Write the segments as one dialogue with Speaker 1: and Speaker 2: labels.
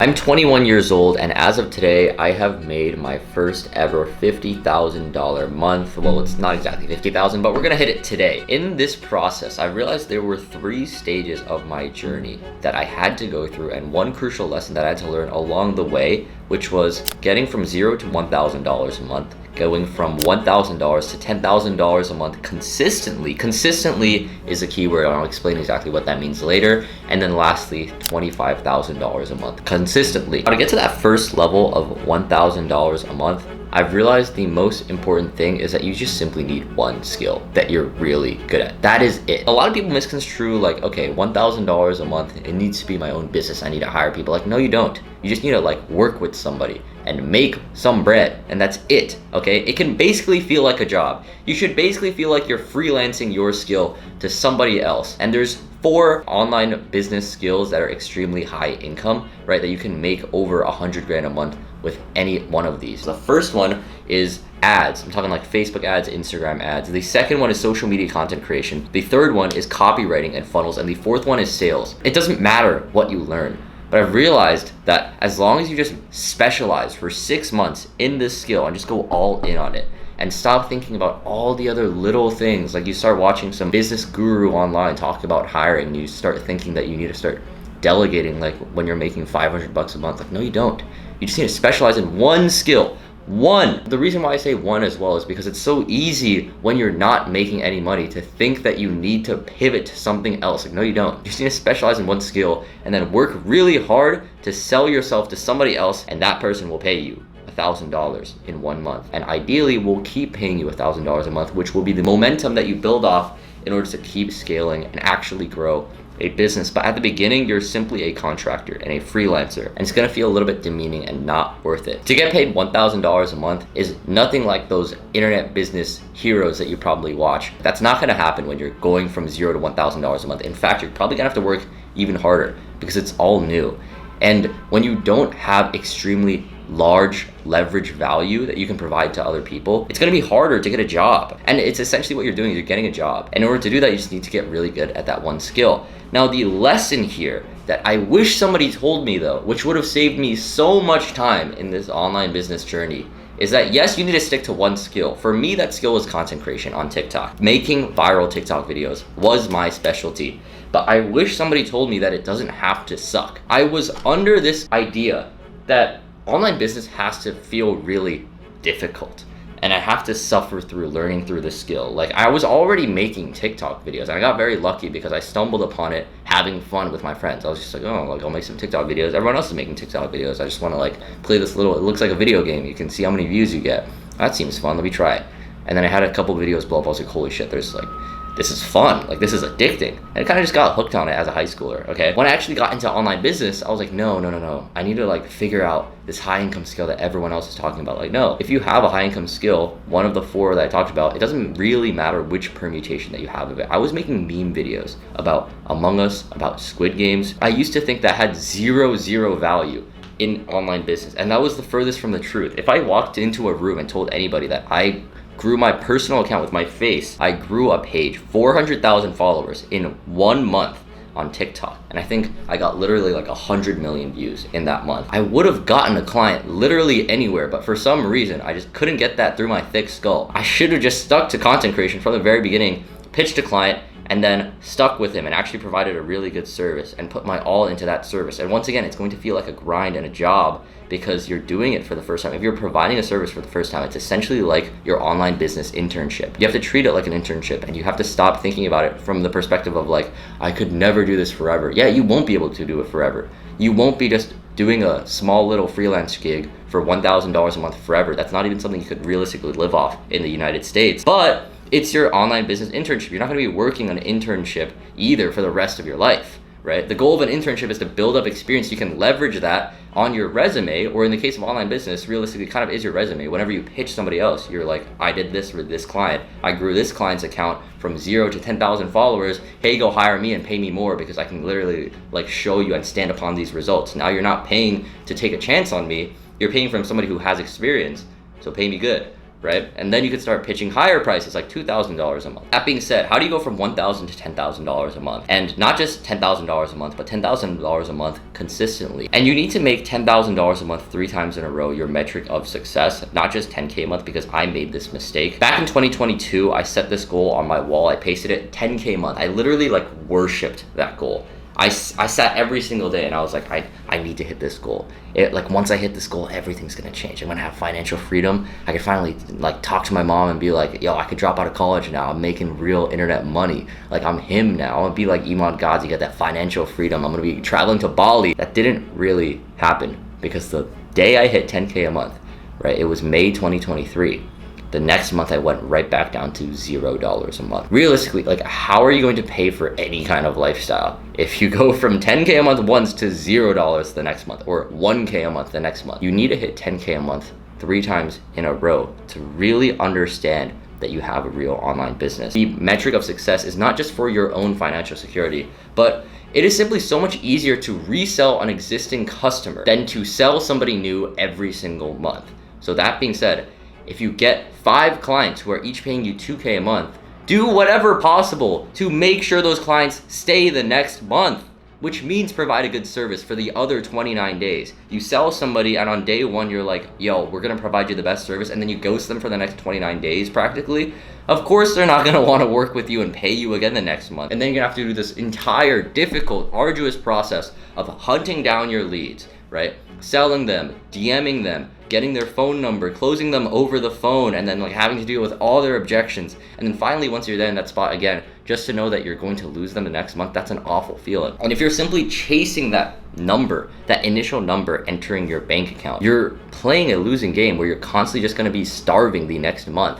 Speaker 1: I'm 21 years old, and as of today, I have made my first ever $50,000 month. Well, it's not exactly 50,000, but we're gonna hit it today. In this process, I realized there were 3 stages of my journey that I had to go through, and one crucial lesson that I had to learn along the way, which was getting from $0 to $1,000 a month, going from $1,000 to $10,000 a month consistently. Consistently is a keyword. I'll explain exactly what that means later. And then lastly, $25,000 a month consistently. Now, to get to that first level of $1,000 a month, I've realized the most important thing is that you just simply need one skill that you're really good at. That is it. A lot of people misconstrue like, okay, $1,000 a month, it needs to be my own business. I need to hire people. Like, no, you don't. You just need to like work with somebody and make some bread, and that's it, okay? It can basically feel like a job. You should basically feel like you're freelancing your skill to somebody else. And there's 4 online business skills that are extremely high income, right? That you can make over 100 grand a month with any one of these. The first one is ads. I'm talking like Facebook ads, Instagram ads. The second one is social media content creation. The third one is copywriting and funnels. And the fourth one is sales. It doesn't matter what you learn, but I've realized that as long as you just specialize for 6 months in this skill and just go all in on it and stop thinking about all the other little things, like you start watching some business guru online talk about hiring, and you start thinking that you need to start delegating like when you're making $500 a month. Like, no, you don't. You just need to specialize in one skill. One. The reason why I say one as well is because it's so easy when you're not making any money to think that you need to pivot to something else. Like, no, you don't. You just need to specialize in one skill and then work really hard to sell yourself to somebody else, and that person will pay you $1,000 in 1 month. And ideally will keep paying you $1,000 a month, which will be the momentum that you build off in order to keep scaling and actually grow a business. But at the beginning, you're simply a contractor and a freelancer, and it's gonna feel a little bit demeaning and not worth it. To get paid $1,000 a month is nothing like those internet business heroes that you probably watch. That's not gonna happen when you're going from $0 to $1,000 a month. In fact, you're probably gonna have to work even harder because it's all new. And when you don't have extremely large leverage value that you can provide to other people, it's gonna be harder to get a job. And it's essentially what you're doing is you're getting a job. And in order to do that, you just need to get really good at that one skill. Now, the lesson here that I wish somebody told me though, which would have saved me so much time in this online business journey, is that yes, you need to stick to one skill. For me, that skill was content creation on TikTok. Making viral TikTok videos was my specialty. But I wish somebody told me that it doesn't have to suck. I was under this idea that online business has to feel really difficult, and I have to suffer through learning through the skill. Like, I was already making TikTok videos, and I got very lucky because I stumbled upon it having fun with my friends. I was just like, oh, like I'll make some TikTok videos. Everyone else is making TikTok videos. I just want to like play this little, it looks like a video game. You can see how many views you get. That seems fun. Let me try it. And then I had a couple videos blow up. I was like, holy shit, this is fun, like this is addicting. And I kind of just got hooked on it as a high schooler, okay? When I actually got into online business, I was like, no. I need to like figure out this high income skill that everyone else is talking about. Like, no, if you have a high income skill, one of the 4 that I talked about, it doesn't really matter which permutation that you have of it. I was making meme videos about Among Us, about Squid Games. I used to think that had zero value in online business, and that was the furthest from the truth. If I walked into a room and told anybody that I grew my personal account with my face, I grew a page, 400,000 followers in 1 month on TikTok. And I think I got literally like 100 million views in that month. I would have gotten a client literally anywhere, but for some reason, I just couldn't get that through my thick skull. I should have just stuck to content creation from the very beginning, pitched a client, and then stuck with him and actually provided a really good service and put my all into that service. And once again, it's going to feel like a grind and a job because you're doing it for the first time. If you're providing a service for the first time, it's essentially like your online business internship. You have to treat it like an internship, and you have to stop thinking about it from the perspective of like, I could never do this forever. Yeah, you won't be able to do it forever. You won't be just doing a small little freelance gig for $1,000 a month forever. That's not even something you could realistically live off in the United States. But it's your online business internship. You're not gonna be working on an internship either for the rest of your life, right? The goal of an internship is to build up experience. You can leverage that on your resume, or in the case of online business, realistically kind of is your resume. Whenever you pitch somebody else, you're like, I did this with this client. I grew this client's account from 0 to 10,000 followers. Hey, go hire me and pay me more because I can literally like show you and stand upon these results. Now you're not paying to take a chance on me. You're paying from somebody who has experience, so pay me good. right? And then you could start pitching higher prices, like $2,000 a month. That being said, how do you go from $1,000 to $10,000 a month? And not just $10,000 a month, but $10,000 a month consistently. And you need to make $10,000 a month 3 times in a row your metric of success, not just 10K a month, because I made this mistake. Back in 2022, I set this goal on my wall. I pasted it 10K a month. I literally like worshipped that goal. I sat every single day and I was like, I need to hit this goal. Like once I hit this goal, everything's gonna change. I'm gonna have financial freedom. I could finally like talk to my mom and be like, yo, I could drop out of college now. I'm making real internet money. Like I'm him now. I'm gonna be like Iman Ghazi, get that financial freedom. I'm gonna be traveling to Bali. That didn't really happen because the day I hit 10K a month, right? It was May 2023. The next month I went right back down to $0 a month. Realistically, like how are you going to pay for any kind of lifestyle if you go from 10K a month once to $0 the next month, or 1K a month the next month? You need to hit 10K a month 3 times in a row to really understand that you have a real online business. The metric of success is not just for your own financial security, but it is simply so much easier to resell an existing customer than to sell somebody new every single month. So that being said, if you get 5 clients who are each paying you $2K a month, do whatever possible to make sure those clients stay the next month, which means provide a good service for the other 29 days. You sell somebody and on day 1, you're like, yo, we're gonna provide you the best service, and then you ghost them for the next 29 days practically. Of course, they're not gonna wanna work with you and pay you again the next month. And then you're gonna have to do this entire difficult, arduous process of hunting down your leads, right? Selling them, DMing them, getting their phone number, closing them over the phone, and then like having to deal with all their objections. And then finally, once you're there in that spot again, just to know that you're going to lose them the next month, that's an awful feeling. And if you're simply chasing that number, that initial number entering your bank account, you're playing a losing game where you're constantly just gonna be starving the next month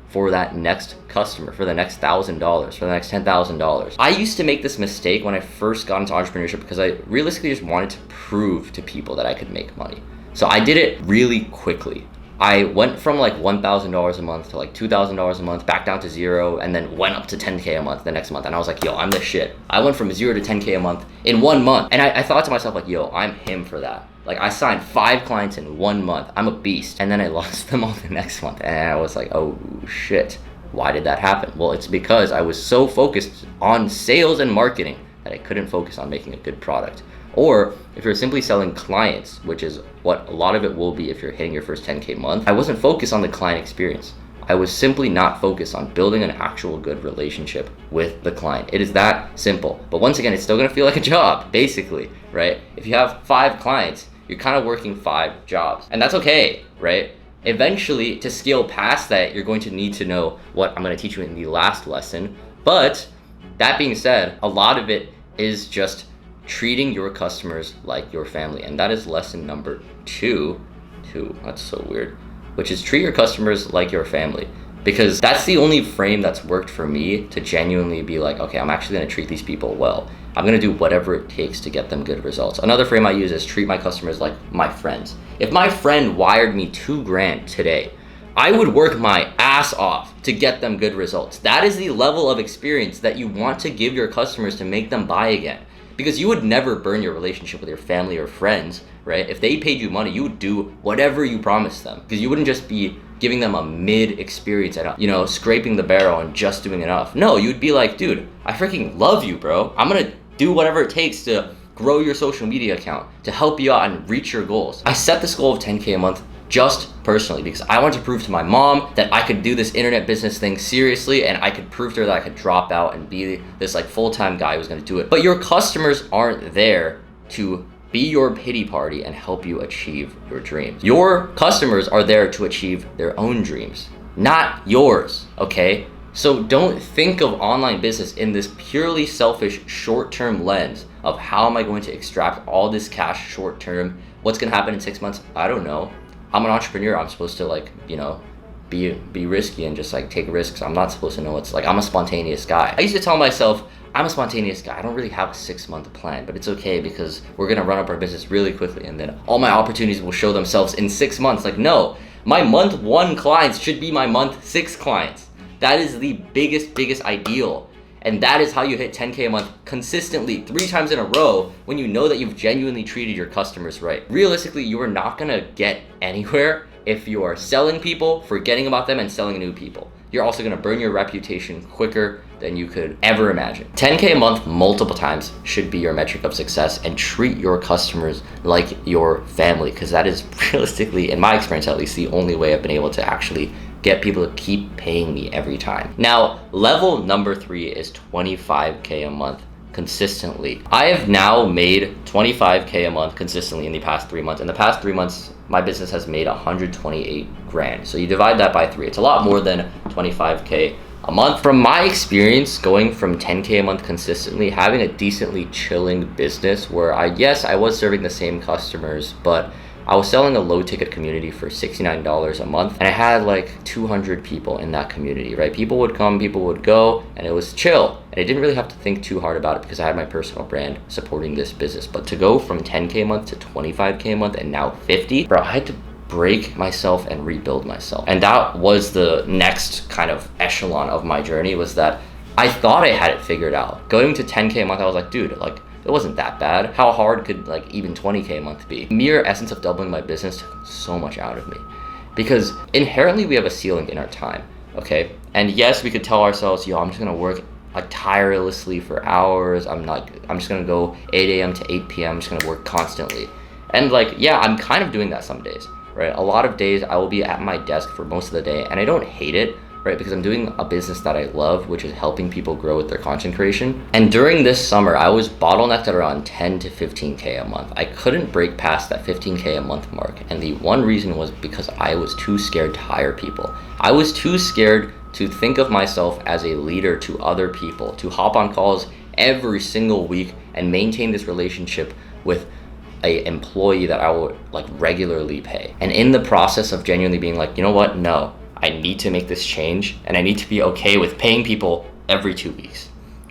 Speaker 1: for that next customer, for the next $1,000, for the next $10,000. I used to make this mistake when I first got into entrepreneurship because I realistically just wanted to prove to people that I could make money. So I did it really quickly. I went from like $1,000 a month to like $2,000 a month, back down to 0, and then went up to 10K a month the next month. And I was like, yo, I'm the shit. I went from 0 to 10K a month in 1 month. And I thought to myself like, yo, I'm him for that. Like I signed 5 clients in 1 month. I'm a beast. And then I lost them all the next month. And I was like, oh shit, why did that happen? Well, it's because I was so focused on sales and marketing that I couldn't focus on making a good product. Or if you're simply selling clients, which is what a lot of it will be if you're hitting your first 10K month, I wasn't focused on the client experience. I was simply not focused on building an actual good relationship with the client. It is that simple. But once again, it's still gonna feel like a job, basically, right? If you have 5 clients, you're kind of working 5 jobs, and that's okay, right? Eventually, to scale past that, you're going to need to know what I'm gonna teach you in the last lesson. But that being said, a lot of it is just treating your customers like your family. And that is lesson number 2, that's so weird, which is treat your customers like your family. Because that's the only frame that's worked for me to genuinely be like, okay, I'm actually gonna treat these people well. I'm gonna do whatever it takes to get them good results. Another frame I use is treat my customers like my friends. If my friend wired me $2 grand today, I would work my ass off to get them good results. That is the level of experience that you want to give your customers to make them buy again. Because you would never burn your relationship with your family or friends, right? If they paid you money, you would do whatever you promised them. Because you wouldn't just be giving them a mid experience and, scraping the barrel and just doing enough. No, you'd be like, dude, I freaking love you, bro. I'm gonna do whatever it takes to grow your social media account, to help you out and reach your goals. I set this goal of 10K a month just personally because I wanted to prove to my mom that I could do this internet business thing seriously, and I could prove to her that I could drop out and be this like full-time guy who's gonna do it. But your customers aren't there to be your pity party and help you achieve your dreams. Your customers are there to achieve their own dreams, not yours, okay? So don't think of online business in this purely selfish short-term lens of how am I going to extract all this cash short-term? What's gonna happen in 6 months? I don't know. I'm an entrepreneur. I'm supposed to be risky and just like take risks. I'm not supposed to know what's like, I'm a spontaneous guy. I used to tell myself, I'm a spontaneous guy. I don't really have a 6-month plan, but it's okay because we're gonna run up our business really quickly and then all my opportunities will show themselves in 6 months. Like, no, my month 1 clients should be my month 6 clients. That is the biggest ideal. And that is how you hit 10K a month consistently 3 times in a row when you know that you've genuinely treated your customers right. Realistically, you are not gonna get anywhere if you are selling people, forgetting about them and selling new people. You're also gonna burn your reputation quicker than you could ever imagine. 10K a month multiple times should be your metric of success, and treat your customers like your family, because that is realistically, in my experience at least, the only way I've been able to actually get people to keep paying me every time. Now, level number 3 is 25K a month consistently. I have now made 25K a month consistently in the past 3 months. In the past 3 months, my business has made 128 grand. So you divide that by 3, it's a lot more than 25K a month. From my experience, going from 10K a month consistently, having a decently chilling business where I was serving the same customers, but I was selling a low ticket community for $69 a month, and I had like 200 people in that community, right? People would come, people would go, and it was chill. And I didn't really have to think too hard about it because I had my personal brand supporting this business. But to go from 10K a month to 25K a month and now 50, bro, I had to break myself and rebuild myself. And that was the next kind of echelon of my journey, was that I thought I had it figured out. Going to 10K a month, I was like, dude, like, it wasn't that bad. How hard could like even 20K a month be? Mere essence of doubling my business took so much out of me, because inherently we have a ceiling in our time, okay? And yes, we could tell ourselves, yo, I'm just gonna work like tirelessly for hours. I'm just gonna go 8 a.m. to 8 p.m. I'm just gonna work constantly. And like, yeah, I'm kind of doing that some days, right? A lot of days I will be at my desk for most of the day, and I don't hate it, right? Because I'm doing a business that I love, which is helping people grow with their content creation. And during this summer, I was bottlenecked at around 10 to 15K a month. I couldn't break past that 15K a month mark. And the one reason was because I was too scared to hire people. I was too scared to think of myself as a leader to other people, to hop on calls every single week and maintain this relationship with a employee that I would like regularly pay. And in the process of genuinely being like, you know what? No, I need to make this change, and I need to be okay with paying people every 2 weeks.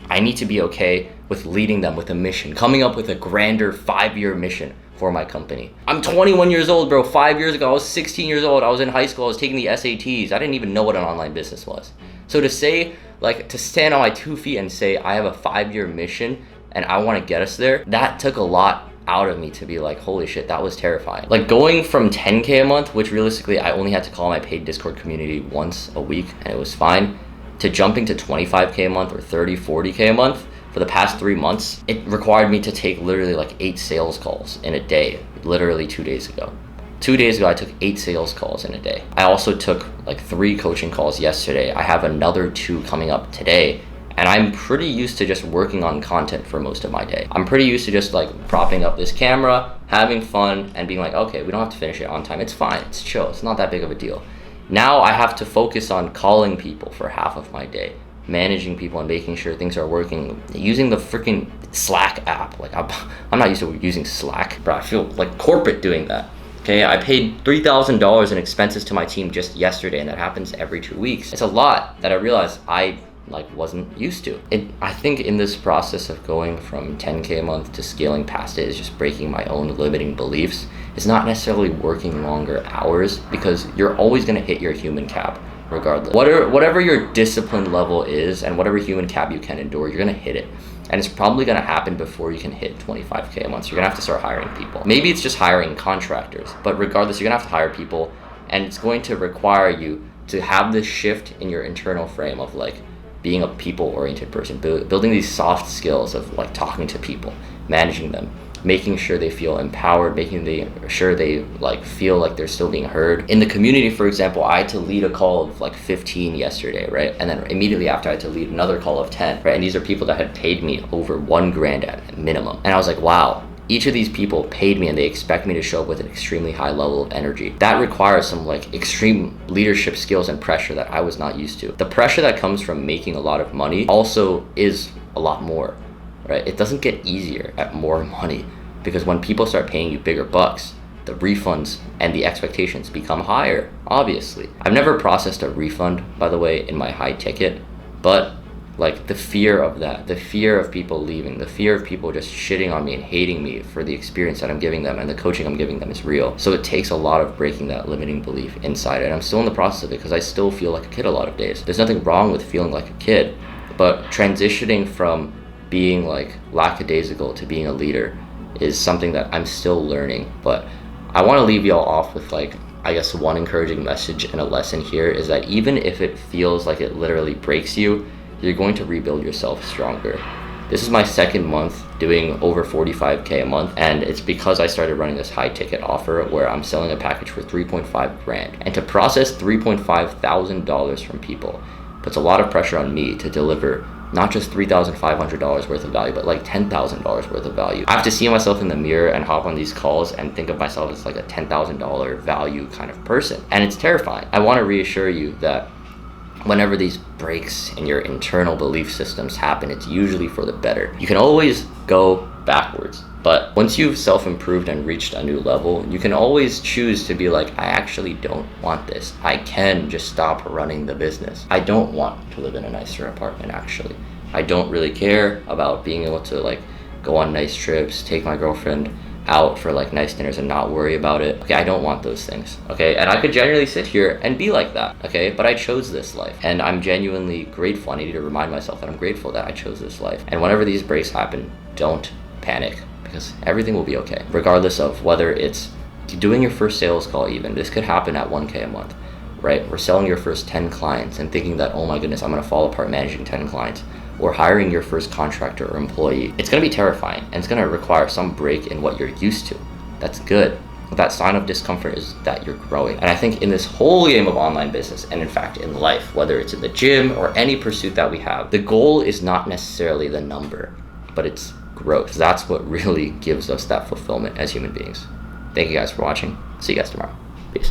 Speaker 1: I need to be okay with leading them with a mission, coming up with a grander 5-year mission for my company. I'm 21 years old, bro. 5 years ago, I was 16 years old. I was in high school. I was taking the SATs. I didn't even know what an online business was. So to say, like, to stand on my 2 feet and say I have a 5-year mission and I want to get us there, that took a lot out of me to be like, holy shit, that was terrifying. Like going from 10K a month, which realistically I only had to call my paid Discord community once a week and it was fine, to jumping to 25K a month or 30, 40K a month for the past 3 months, it required me to take literally like 8 sales calls in a day, literally 2 days ago. 2 days ago, I took 8 sales calls in a day. I also took like 3 coaching calls yesterday. I have another 2 coming up today. And I'm pretty used to just working on content for most of my day. I'm pretty used to just like propping up this camera, having fun, and being like, okay, we don't have to finish it on time. It's fine, it's chill, it's not that big of a deal. Now I have to focus on calling people for half of my day, managing people and making sure things are working, using the freaking Slack app. Like I'm not used to using Slack, bro. I feel like corporate doing that. Okay, I paid $3,000 in expenses to my team just yesterday, and that happens every 2 weeks. It's a lot that I realized I wasn't used to. I think in this process of going from 10K a month to scaling past it is just breaking my own limiting beliefs. It's not necessarily working longer hours, because you're always gonna hit your human cap regardless. Whatever your discipline level is and whatever human cap you can endure, you're gonna hit it. And it's probably gonna happen before you can hit 25K a month. So you're gonna have to start hiring people. Maybe it's just hiring contractors, but regardless, you're gonna have to hire people, and it's going to require you to have this shift in your internal frame of like being a people-oriented person, building these soft skills of like talking to people, managing them, making sure they feel empowered, sure they like feel like they're still being heard. In the community, for example, I had to lead a call of like 15 yesterday, right? And then immediately after I had to lead another call of 10, right? And these are people that had paid me over 1 grand at minimum. And I was like, wow, each of these people paid me and they expect me to show up with an extremely high level of energy. That requires some like extreme leadership skills and pressure that I was not used to. The pressure that comes from making a lot of money also is a lot more, right? It doesn't get easier at more money, because when people start paying you bigger bucks, the refunds and the expectations become higher, obviously. I've never processed a refund, by the way, in my high ticket, but like the fear of that, the fear of people leaving, the fear of people just shitting on me and hating me for the experience that I'm giving them and the coaching I'm giving them is real. So it takes a lot of breaking that limiting belief inside, and I'm still in the process of it because I still feel like a kid a lot of days. There's nothing wrong with feeling like a kid, but transitioning from being like lackadaisical to being a leader is something that I'm still learning. But I want to leave y'all off with like, I guess one encouraging message and a lesson here is that even if it feels like it literally breaks you, you're going to rebuild yourself stronger. This is my second month doing over 45K a month, and it's because I started running this high ticket offer where I'm selling a package for 3.5 grand. And to process $3.5 thousand from people puts a lot of pressure on me to deliver not just $3,500 worth of value, but like $10,000 worth of value. I have to see myself in the mirror and hop on these calls and think of myself as like a $10,000 value kind of person. And it's terrifying. I want to reassure you that whenever these breaks in your internal belief systems happen, it's usually for the better. You can always go backwards, but once you've self-improved and reached a new level, you can always choose to be like, I actually don't want this. I can just stop running the business. I don't want to live in a nicer apartment, actually. I don't really care about being able to like go on nice trips, take my girlfriend out for like nice dinners and not worry about it. Okay, I don't want those things, okay? And I could genuinely sit here and be like that, okay? But I chose this life, and I'm genuinely grateful. I need to remind myself that I'm grateful that I chose this life. And whenever these breaks happen, don't panic, because everything will be okay. Regardless of whether it's doing your first sales call even, this could happen at 1K a month, right? We're selling your first 10 clients and thinking that, oh my goodness, I'm gonna fall apart managing 10 clients. Or hiring your first contractor or employee. It's gonna be terrifying, and it's gonna require some break in what you're used to. That's good. But that sign of discomfort is that you're growing. And I think in this whole game of online business, and in fact in life, whether it's in the gym or any pursuit that we have, the goal is not necessarily the number, but it's growth. That's what really gives us that fulfillment as human beings. Thank you guys for watching. See you guys tomorrow. Peace.